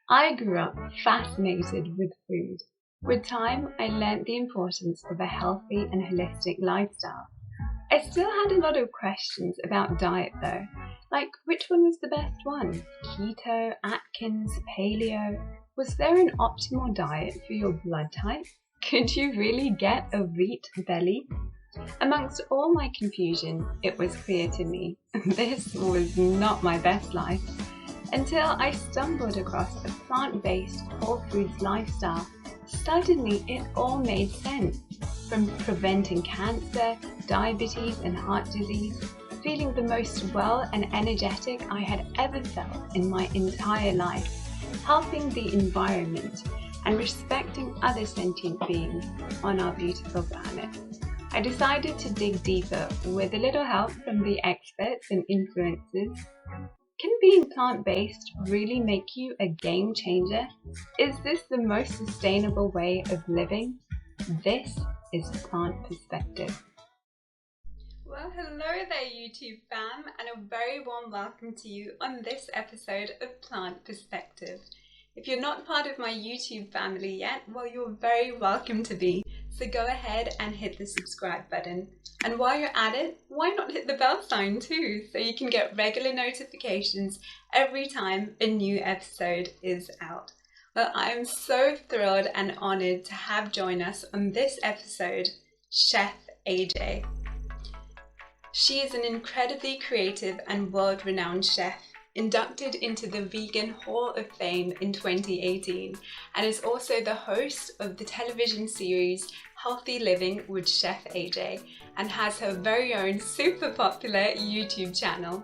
I grew up fascinated with food. With time, I learnt the importance of a healthy and holistic lifestyle. I still had a lot of questions about diet though, like which one was the best one? Keto, Atkins, paleo? Was there an optimal diet for your blood type? Could you really get a wheat belly? Amongst all my confusion, it was clear to me this was not my best life until I stumbled across a plant-based whole foods lifestyle. Suddenly, it all made sense. From preventing cancer, diabetes, and heart disease, feeling the most well and energetic I had ever felt in my entire life, helping the environment, and respecting other sentient beings on our beautiful planet. I decided to dig deeper with a little help from the experts and influencers. Can being plant-based really make you a game changer? Is this the most sustainable way of living? This is Plant Perspective. Well, hello there YouTube fam, and a very warm welcome to you on this episode of Plant Perspective. If you're not part of my YouTube family yet, well, you're very welcome to be. So go ahead and hit the subscribe button. And while you're at it, why not hit the bell sign too, so you can get regular notifications every time a new episode is out. Well, I am so thrilled and honored to have join us on this episode, Chef AJ. She is an incredibly creative and world-renowned chef, inducted into the Vegan Hall of Fame in 2018, and is also the host of the television series Healthy Living with Chef AJ, and has her very own super popular YouTube channel.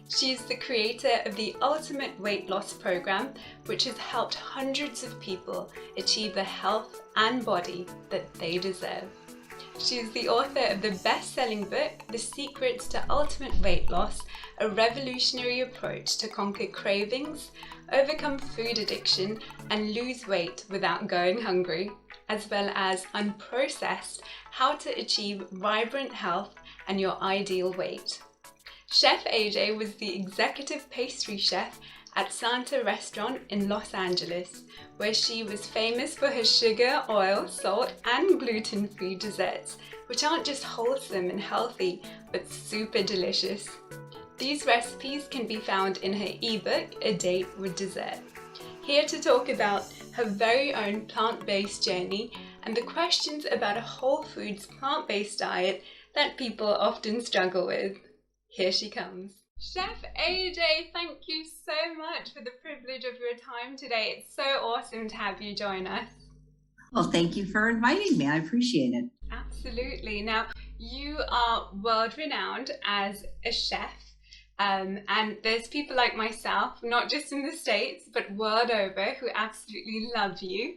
She is the creator of the Ultimate Weight Loss Program, which has helped hundreds of people achieve the health and body that they deserve. She is the author of the best-selling book, The Secrets to Ultimate Weight Loss, a revolutionary approach to conquer cravings, overcome food addiction, and lose weight without going hungry, as well as Unprocessed, how to achieve vibrant health and your ideal weight. Chef AJ was the Executive Pastry Chef at Santé Restaurant in Los Angeles, where she was famous for her sugar, oil, salt, and gluten-free desserts, which aren't just wholesome and healthy, but super delicious. These recipes can be found in her ebook, A Date with Dessert. Here to talk about her very own plant-based journey and the questions about a whole foods plant-based diet that people often struggle with. Here she comes. Chef AJ, thank you so much for the privilege of your time today. It's so awesome to have you join us. Well, thank you for inviting me. I appreciate it. Absolutely. Now, you are world-renowned as a chef, and there's people like myself, not just in the States, but world over, who absolutely love you.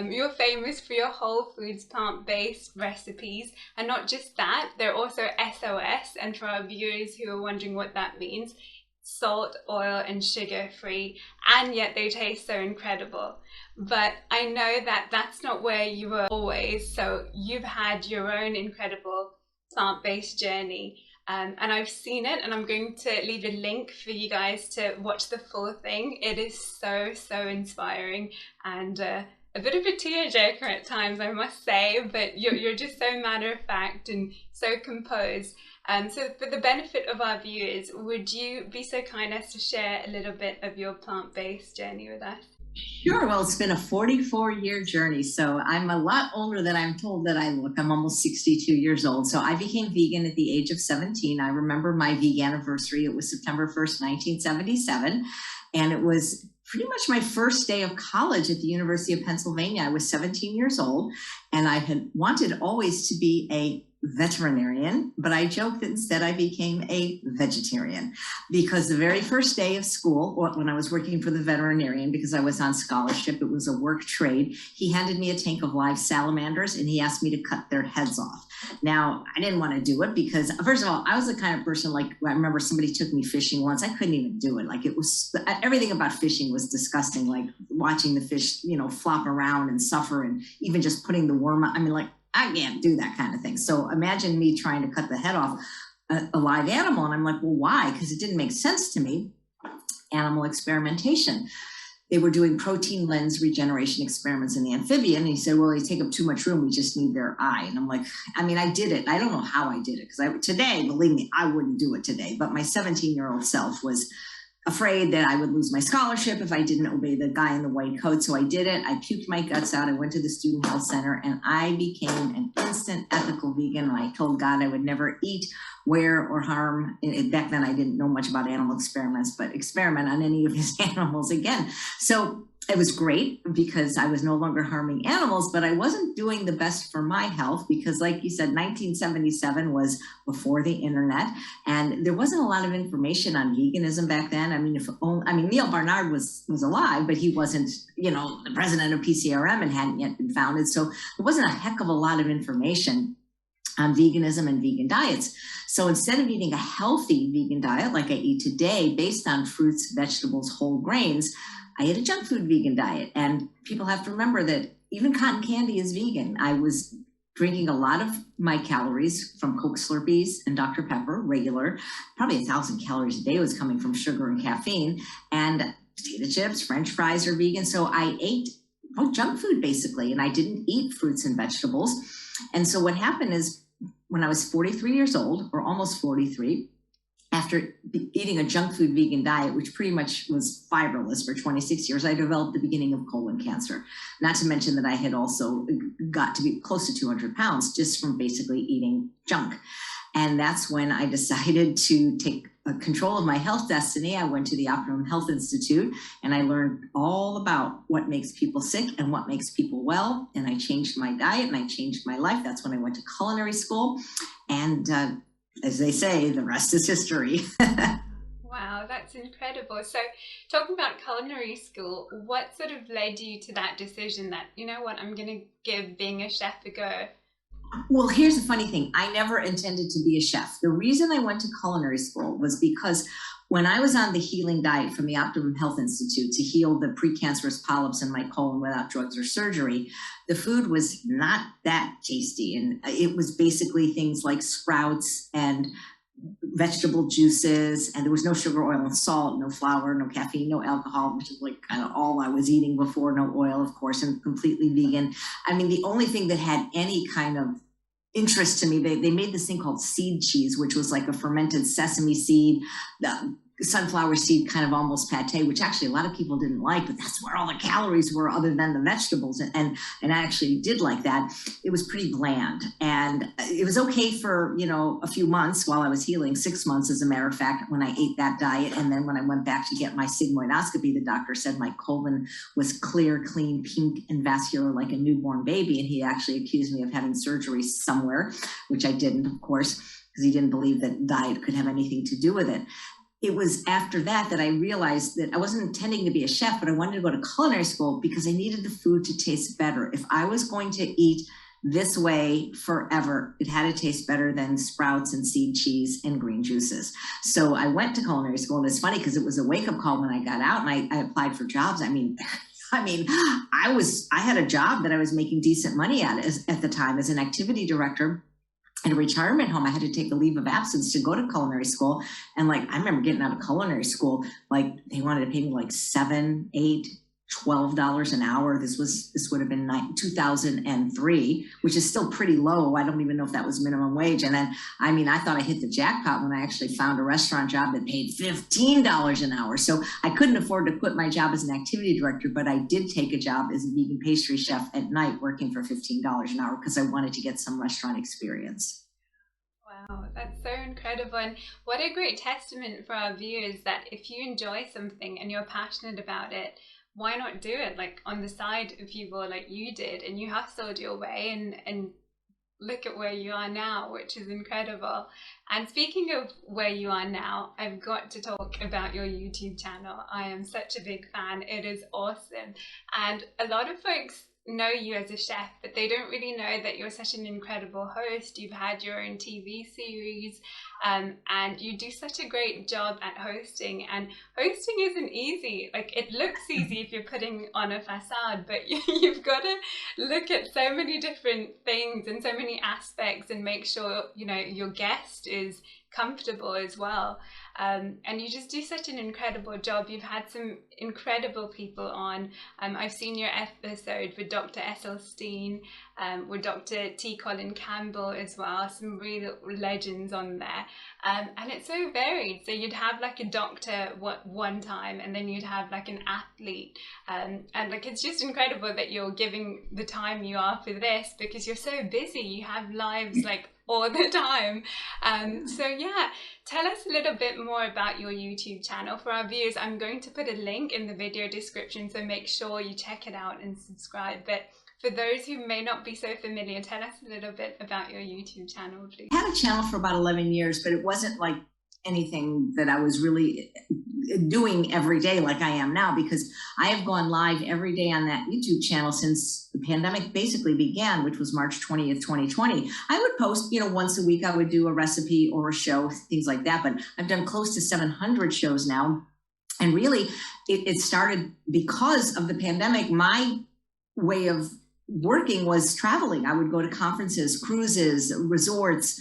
You're famous for your whole foods plant-based recipes, and not just that, they're also SOS, and for our viewers who are wondering what that means, salt, oil, and sugar-free, and yet they taste so incredible. But I know that that's not where you were always, so you've had your own incredible plant-based journey. And I've seen it, and I'm going to leave a link for you guys to watch the full thing. It is so, so inspiring, and a bit of a tearjerker at times, I must say, but you're just so matter-of-fact and so composed. So for the benefit of our viewers, would you be so kind as to share a little bit of your plant-based journey with us? Sure. Well, it's been a 44-year journey, so I'm a lot older than I'm told that I look. I'm almost 62 years old. So I became vegan at the age of 17. I remember my veganiversary. It was September 1st, 1977, and it was pretty much my first day of college at the University of Pennsylvania. I was 17 years old, and I had wanted always to be a veterinarian, but I joked that instead I became a vegetarian, because the very first day of school, or when I was working for the veterinarian, because I was on scholarship, it was a work trade, he handed me a tank of live salamanders and he asked me to cut their heads off. Now, I didn't want to do it because, first of all, I was the kind of person, like, I remember somebody took me fishing once. I couldn't even do it. Like, it was, everything about fishing was disgusting, like watching the fish, flop around and suffer, and even just putting the worm out. I mean, like, I can't do that kind of thing. So imagine me trying to cut the head off a live animal. And I'm like, well, why? Because it didn't make sense to me. Animal experimentation. they were doing protein lens regeneration experiments in the amphibian. And he said, well, they take up too much room. We just need their eye. And I'm like, I mean, I did it. I don't know how I did it, because today, believe me, I wouldn't do it today. But my 17-year-old self was afraid that I would lose my scholarship if I didn't obey the guy in the white coat. So I did it. I puked my guts out. I went to the student health center and I became an instant ethical vegan. And I told God I would never eat, wear, or harm. Back then I didn't know much about animal experiments, but experiment on any of his animals again. So it was great because I was no longer harming animals, but I wasn't doing the best for my health because, like you said, 1977 was before the internet, and there wasn't a lot of information on veganism back then. I mean, Neil Barnard was alive, but he wasn't, the president of PCRM and hadn't yet been founded. So there wasn't a heck of a lot of information on veganism and vegan diets. So instead of eating a healthy vegan diet like I eat today, based on fruits, vegetables, whole grains, I ate a junk food vegan diet. And people have to remember that even cotton candy is vegan. I was drinking a lot of my calories from Coke Slurpees and Dr. Pepper, regular, probably 1,000 calories a day was coming from sugar and caffeine, and potato chips, French fries are vegan. So I ate junk food basically, and I didn't eat fruits and vegetables. And so what happened is when I was 43 years old, or almost 43, after eating a junk food vegan diet, which pretty much was fiberless for 26 years, I developed the beginning of colon cancer. Not to mention that I had also got to be close to 200 pounds just from basically eating junk. And that's when I decided to take control of my health destiny. I went to the Optimum Health Institute and I learned all about what makes people sick and what makes people well. And I changed my diet and I changed my life. That's when I went to culinary school. And as they say, the rest is history. Wow, that's incredible. So talking about culinary school, what sort of led you to that decision that, you know what, I'm going to give being a chef a go? Well, here's the funny thing. I never intended to be a chef. The reason I went to culinary school was because when I was on the healing diet from the Optimum Health Institute to heal the precancerous polyps in my colon without drugs or surgery, the food was not that tasty. And it was basically things like sprouts and vegetable juices, and there was no sugar, oil, and salt, no flour, no caffeine, no alcohol, which is like kind of all I was eating before, no oil, of course, and completely vegan. I mean, the only thing that had any kind of interest to me, they made this thing called seed cheese, which was like a fermented sesame seed, sunflower seed, kind of almost pate, which actually a lot of people didn't like, but that's where all the calories were other than the vegetables. And I actually did like that. It was pretty bland. And it was okay for, a few months while I was healing, 6 months, as a matter of fact, when I ate that diet. And then when I went back to get my sigmoidoscopy, the doctor said my colon was clear, clean, pink, and vascular like a newborn baby. And he actually accused me of having surgery somewhere, which I didn't, of course, because he didn't believe that diet could have anything to do with it. It was after that I realized that I wasn't intending to be a chef, but I wanted to go to culinary school because I needed the food to taste better. If I was going to eat this way forever, it had to taste better than sprouts and seed cheese and green juices. So I went to culinary school, and it's funny because it was a wake-up call when I got out and I applied for jobs. I had a job that I was making decent money at the time as an activity director at a retirement home. I had to take a leave of absence to go to culinary school. And I remember getting out of culinary school, they wanted to pay me $7, $8, $12 an hour. This would have been 2003, which is still pretty low. I don't even know if that was minimum wage. And then, I thought I hit the jackpot when I actually found a restaurant job that paid $15 an hour. So I couldn't afford to quit my job as an activity director, but I did take a job as a vegan pastry chef at night working for $15 an hour because I wanted to get some restaurant experience. Wow, that's so incredible. And what a great testament for our viewers that if you enjoy something and you're passionate about it, why not do it on the side, if you will, like you did, and you hustled your way and look at where you are now, which is incredible. And speaking of where you are now, I've got to talk about your YouTube channel. I am such a big fan. It is awesome. And a lot of folks know you as a chef, but they don't really know that you're such an incredible host. You've had your own TV series, and you do such a great job at hosting. And hosting isn't easy. It looks easy if you're putting on a facade, but you've got to look at so many different things and so many aspects and make sure your guest is comfortable as well. And you just do such an incredible job. You've had some incredible people on. I've seen your episode with Dr. Esselstyn, with Dr. T. Colin Campbell as well, some real legends on there. And it's so varied. So you'd have like a doctor one time, and then you'd have like an athlete. And like, it's just incredible that you're giving the time you are for this, because you're so busy. You have lives like all the time. So yeah, tell us a little bit more about your YouTube channel for our viewers. I'm going to put a link in the video description, so make sure you check it out and subscribe. But for those who may not be so familiar, tell us a little bit about your YouTube channel, please. I had a channel for about 11 years, but it wasn't like anything that I was really doing every day like I am now, because I have gone live every day on that YouTube channel since the pandemic basically began, which was March 20th, 2020. I would post, once a week I would do a recipe or a show, things like that, but I've done close to 700 shows now. And really, it started because of the pandemic. My way of working was traveling. I would go to conferences, cruises, resorts,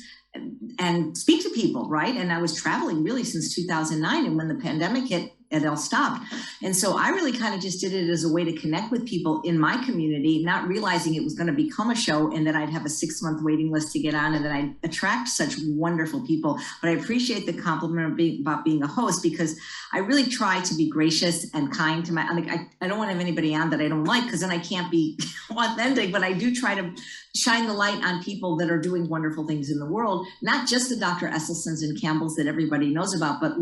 and speak to people, right? And I was traveling really since 2009. And when the pandemic hit, it all stopped. And so I really kind of just did it as a way to connect with people in my community, not realizing it was going to become a show and that I'd have a 6-month waiting list to get on and that I'd attract such wonderful people. But I appreciate the compliment about being a host, because I really try to be gracious and kind to I don't want to have anybody on that I don't like, because then I can't be authentic, but I do try to shine the light on people that are doing wonderful things in the world, not just the Dr. Esselstyns and Campbells that everybody knows about, but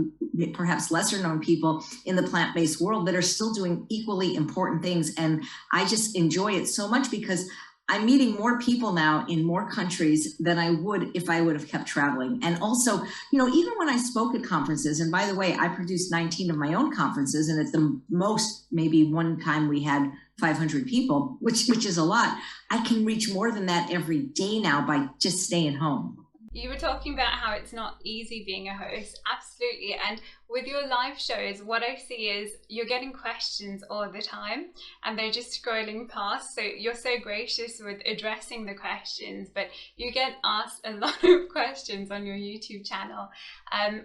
perhaps lesser known people in the plant-based world that are still doing equally important things. And I just enjoy it so much, because I'm meeting more people now in more countries than I would if I would have kept traveling. And also, even when I spoke at conferences, and by the way, I produced 19 of my own conferences, and at the most, maybe one time we had 500 people, which is a lot. I can reach more than that every day now by just staying home. You were talking about how it's not easy being a host. Absolutely. And with your live shows, what I see is you're getting questions all the time, and they're just scrolling past. So you're so gracious with addressing the questions, but you get asked a lot of questions on your YouTube channel.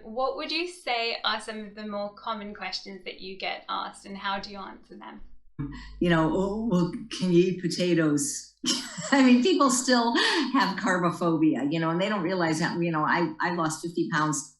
What would you say are some of the more common questions that you get asked, and how do you answer them? Well, can you eat potatoes? I mean, people still have carbophobia, and they don't realize that, I lost 50 pounds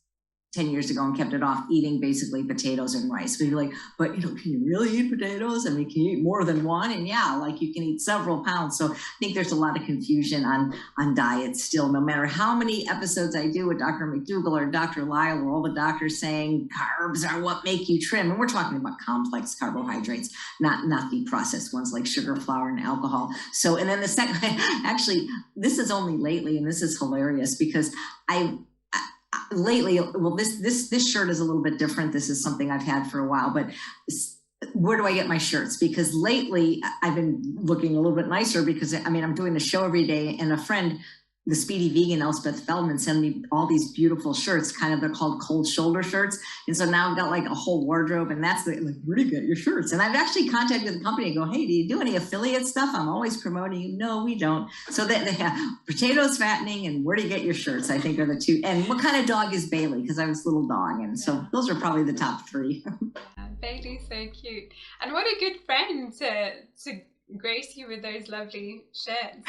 10 years ago and kept it off, eating basically potatoes and rice. But you're like, but can you really eat potatoes? I mean, can you eat more than one? And yeah, like you can eat several pounds. So I think there's a lot of confusion on diets still, no matter how many episodes I do with Dr. McDougall or Dr. Lyle, or all the doctors saying carbs are what make you trim. And we're talking about complex carbohydrates, not the processed ones like sugar, flour, and alcohol. So, and then the second, actually, this is only lately, and this is hilarious, because lately, well, this shirt is a little bit different. This is something I've had for a while, but where do I get my shirts? Because lately I've been looking a little bit nicer, because I'm doing a show every day, and a friend, the Speedy Vegan, Elspeth Feldman, sent me all these beautiful shirts. They're called cold shoulder shirts. And so now I've got like a whole wardrobe, and that's where do you get your shirts? And I've actually contacted the company and go, hey, do you do any affiliate stuff? I'm always promoting you. No, we don't. So they have potatoes fattening and where do you get your shirts, I think, are the two. And what kind of dog is Bailey? Because I was a little dog. And so those are probably the top 3. Bailey's so cute. And what a good friend to grace you with those lovely shirts.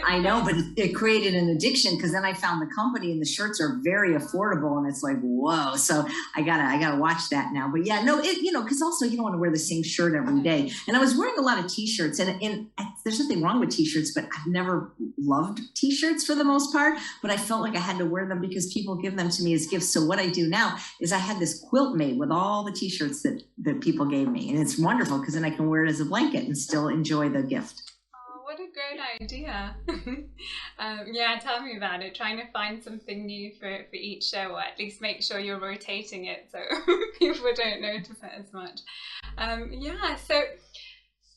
I know, but it created an addiction, because then I found the company and the shirts are very affordable, and it's like, whoa. So I gotta watch that now. But yeah, no, because also you don't want to wear the same shirt every day. And I was wearing a lot of t-shirts, and there's nothing wrong with t-shirts, but I've never loved t-shirts for the most part, but I felt like I had to wear them because people give them to me as gifts. So what I do now is I had this quilt made with all the t-shirts that people gave me, and it's wonderful, because then I can wear it as a blanket and still enjoy the gift. Oh, what a great idea. Yeah, tell me about it. Trying to find something new for each show, or at least make sure you're rotating it so people don't notice it as much. Yeah, so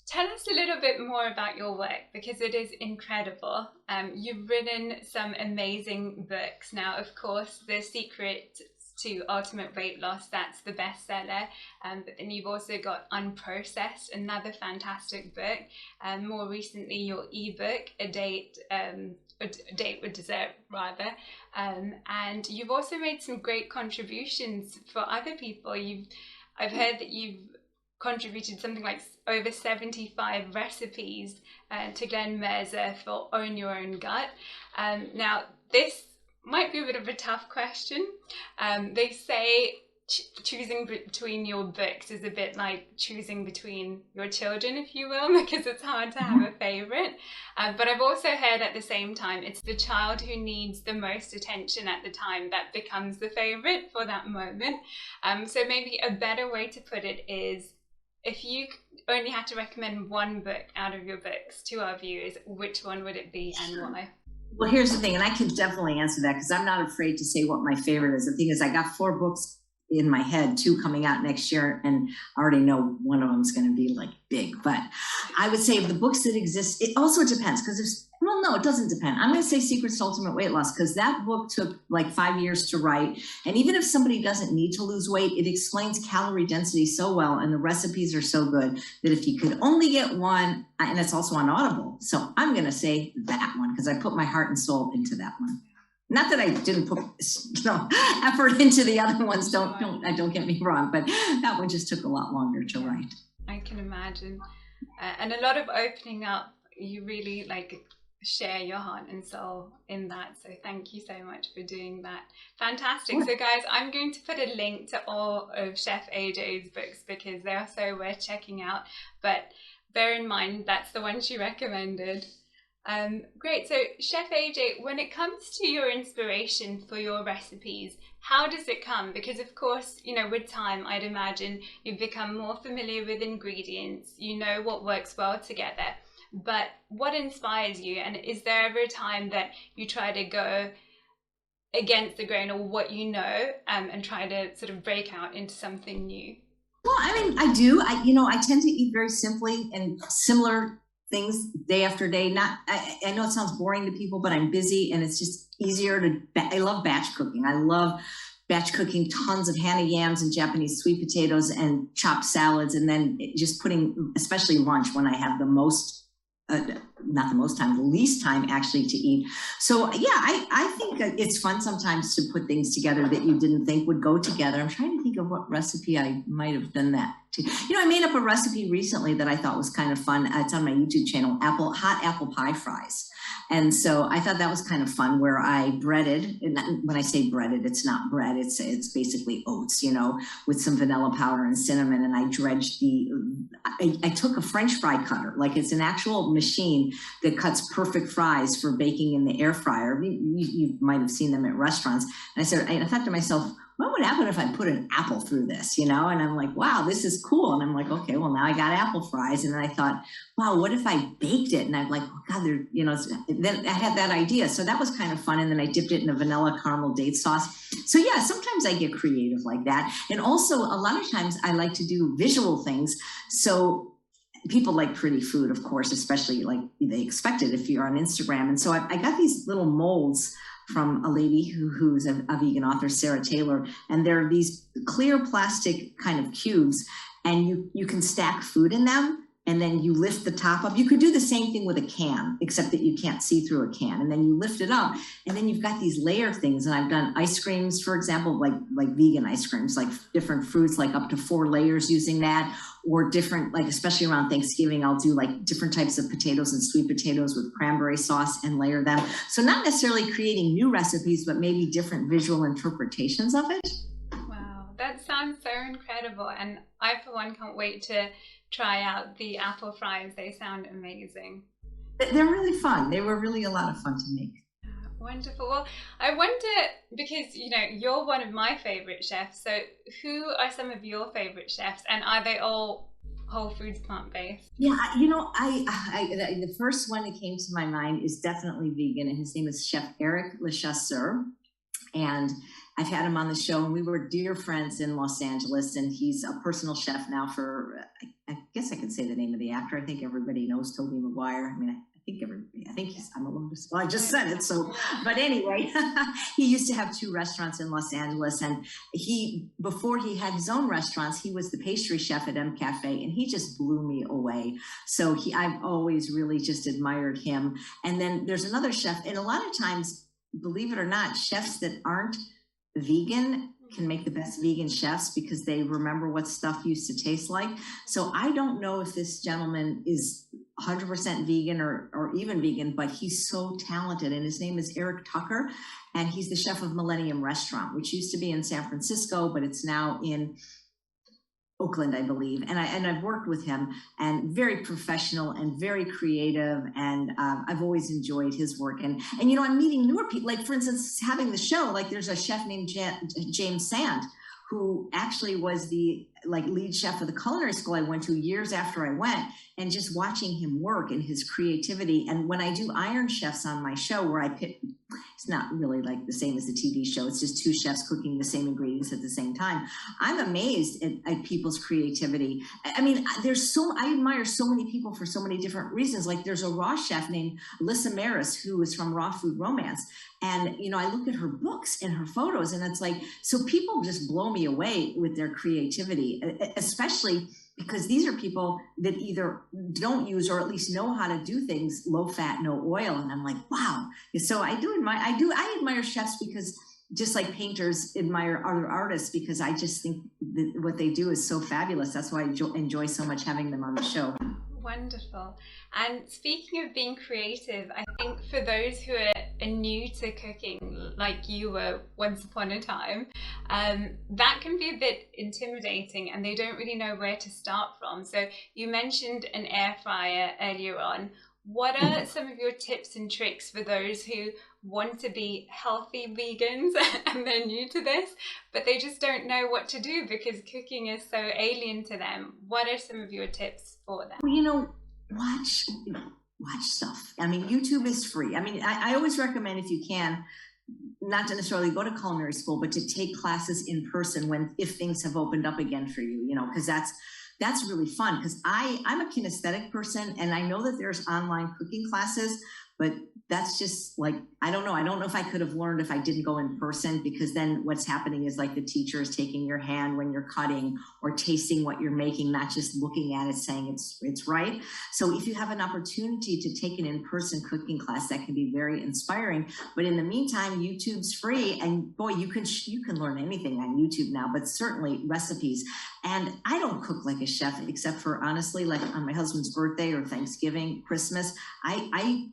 tell us a little bit more about your work, because it is incredible. You've written some amazing books. Now, of course, the secret to Ultimate Weight Loss. That's the bestseller. But then you've also got Unprocessed, another fantastic book. More recently, your ebook, A Date with Dessert, rather. And you've also made some great contributions for other people. I've heard that you've contributed something like over 75 recipes to Glenn Mercer for Own Your Own Gut. Now, this might be a bit of a tough question. They say choosing between your books is a bit like choosing between your children, if you will, because it's hard to have a favorite. But I've also heard at the same time, it's the child who needs the most attention at the time that becomes the favorite for that moment. So maybe a better way to put it is, if you only had to recommend one book out of your books to our viewers, which one would it be and why? Well, here's the thing, and I can definitely answer that because I'm not afraid to say what my favorite is. The thing is, I got 4 books in my head, 2 coming out next year, and I already know one of them is going to be like big. But I would say of the books that exist, it also depends, because no, it doesn't depend. I'm going to say Secrets to Ultimate Weight Loss, because that book took like 5 years to write. And even if somebody doesn't need to lose weight, it explains calorie density so well, and the recipes are so good that if you could only get one, and it's also on Audible. So I'm going to say that one, because I put my heart and soul into that one. Not that I didn't put effort into the other ones, don't get me wrong, but that one just took a lot longer to write. I can imagine. And a lot of opening up, you really share your heart and soul in that. So thank you so much for doing that. Fantastic. So guys, I'm going to put a link to all of Chef AJ's books because they are so worth checking out. But bear in mind, that's the one she recommended. Great. So Chef AJ, when it comes to your inspiration for your recipes, how does it come? Because of course, with time, I'd imagine you've become more familiar with ingredients, you know what works well together, but what inspires you? And is there ever a time that you try to go against the grain or what and try to sort of break out into something new? Well, I mean, I do. I tend to eat very simply and similar things day after day. I know it sounds boring to people, but I'm busy and it's just easier I love batch cooking. I love batch cooking tons of hana yams and Japanese sweet potatoes and chopped salads. And then just putting, especially lunch when I have the least time actually to eat. So yeah, I think it's fun sometimes to put things together that you didn't think would go together. I'm trying to think of what recipe I might have done that to. I made up a recipe recently that I thought was kind of fun. It's on my YouTube channel, hot apple pie fries. And so I thought that was kind of fun, where I breaded, and when I say breaded, it's not bread, it's basically oats, with some vanilla powder and cinnamon. And I dredged I took a French fry cutter, like it's an actual machine that cuts perfect fries for baking in the air fryer. You might have seen them at restaurants. And I thought to myself, what would happen if I put an apple through this, And I'm like, wow, this is cool. And I'm like, okay, well, now I got apple fries. And then I thought, wow, what if I baked it? And I'm like, oh, God, then I had that idea. So that was kind of fun. And then I dipped it in a vanilla caramel date sauce. So yeah, sometimes I get creative like that. And also a lot of times I like to do visual things. So people like pretty food, of course, especially like they expect it if you're on Instagram. And so I got these little molds from a lady who's a vegan author, Sarah Taylor. And there are these clear plastic kind of cubes, and you can stack food in them. And then you lift the top up. You could do the same thing with a can, except that you can't see through a can. And then you lift it up, and then you've got these layer things. And I've done ice creams, for example, like vegan ice creams, like different fruits, like up to 4 layers using that, or different, like especially around Thanksgiving, I'll do like different types of potatoes and sweet potatoes with cranberry sauce and layer them. So not necessarily creating new recipes, but maybe different visual interpretations of it. Wow, that sounds so incredible. And I, for one, can't wait to try out the apple fries. They sound amazing. They're really fun. They were really a lot of fun to make. Wonderful. Well, I wonder, because you're one of my favorite chefs, so who are some of your favorite chefs, and are they all whole foods, plant-based? Yeah, the first one that came to my mind is definitely vegan, and his name is Chef Eric Lechasseur. And I've had him on the show, and we were dear friends in Los Angeles, and he's a personal chef now for, I guess I can say the name of the actor. I think everybody knows Tobey Maguire. I mean, I I'm a Lotus. Well, I just said it. So, but anyway, he used to have 2 restaurants in Los Angeles, and before he had his own restaurants, he was the pastry chef at M Cafe, and he just blew me away. So I've always really just admired him. And then there's another chef, and a lot of times, believe it or not, chefs that aren't vegan can make the best vegan chefs because they remember what stuff used to taste like. So I don't know if this gentleman is 100% vegan or even vegan, but he's so talented. And his name is Eric Tucker, and he's the chef of Millennium Restaurant, which used to be in San Francisco, but it's now in Oakland, I believe. And I've worked with him, and very professional and very creative. And I've always enjoyed his work. And I'm meeting newer people, like, for instance, having the show, like there's a chef named James Sand, who actually was the lead chef of the culinary school I went to years after I went, and just watching him work and his creativity. And when I do Iron Chefs on my show, where I pick, it's not really like the same as the TV show. It's just 2 chefs cooking the same ingredients at the same time. I'm amazed at people's creativity. I mean, I admire so many people for so many different reasons. Like there's a raw chef named Alyssa Maris, who is from Raw Food Romance. And, I look at her books and her photos, and it's like, so people just blow me away with their creativity, especially because these are people that either don't use or at least know how to do things low fat, no oil. And I'm like, wow. So I admire chefs because, just like painters admire other artists, because I just think that what they do is so fabulous. That's why I enjoy so much having them on the show. Wonderful. And speaking of being creative, I think for those who are new to cooking, like you were once upon a time, that can be a bit intimidating, and they don't really know where to start from. So you mentioned an air fryer earlier on. What are some of your tips and tricks for those who want to be healthy vegans and they're new to this, but they just don't know what to do because cooking is so alien to them? What are some of your tips for them? Well, watch stuff. I mean, YouTube is free. I mean, I always recommend, if you can, not to necessarily go to culinary school, but to take classes in person if things have opened up again for you, because that's really fun. Because I'm a kinesthetic person, and I know that there's online cooking classes, but that's just like, I don't know if I could have learned if I didn't go in person, because then what's happening is like the teacher is taking your hand when you're cutting or tasting what you're making, not just looking at it saying it's right. So if you have an opportunity to take an in-person cooking class, that can be very inspiring. But in the meantime, YouTube's free, and boy, you can learn anything on YouTube now, but certainly recipes. And I don't cook like a chef, except for, honestly, like on my husband's birthday or Thanksgiving, Christmas, I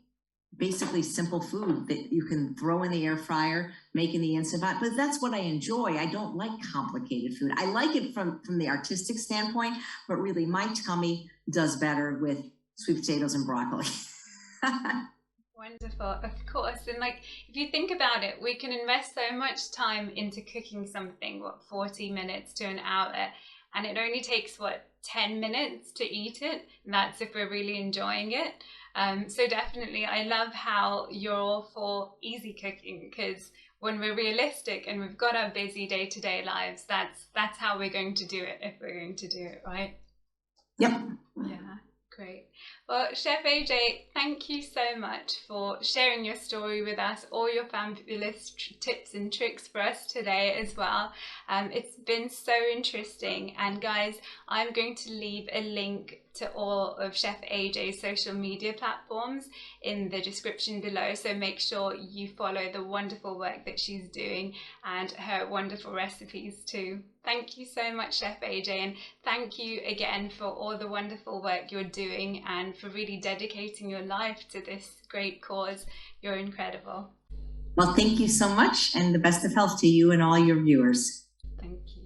basically simple food that you can throw in the air fryer, make in the Instant Pot. But that's what I enjoy. I don't like complicated food. I like it from the artistic standpoint, but really my tummy does better with sweet potatoes and broccoli. Wonderful, of course. And if you think about it, we can invest so much time into cooking something, 40 minutes to an hour, and it only takes 10 minutes to eat it, and that's if we're really enjoying it. So definitely, I love how you're all for easy cooking, because when we're realistic and we've got our busy day-to-day lives, that's how we're going to do it, if we're going to do it, right? Yep. Yeah, great. Well, Chef AJ, thank you so much for sharing your story with us, all your fabulous tips and tricks for us today as well. It's been so interesting. And guys, I'm going to leave a link to all of Chef AJ's social media platforms in the description below, so make sure you follow the wonderful work that she's doing and her wonderful recipes too. Thank you so much, Chef AJ, and thank you again for all the wonderful work you're doing and for really dedicating your life to this great cause. You're incredible. Well, thank you so much, and the best of health to you and all your viewers. Thank you.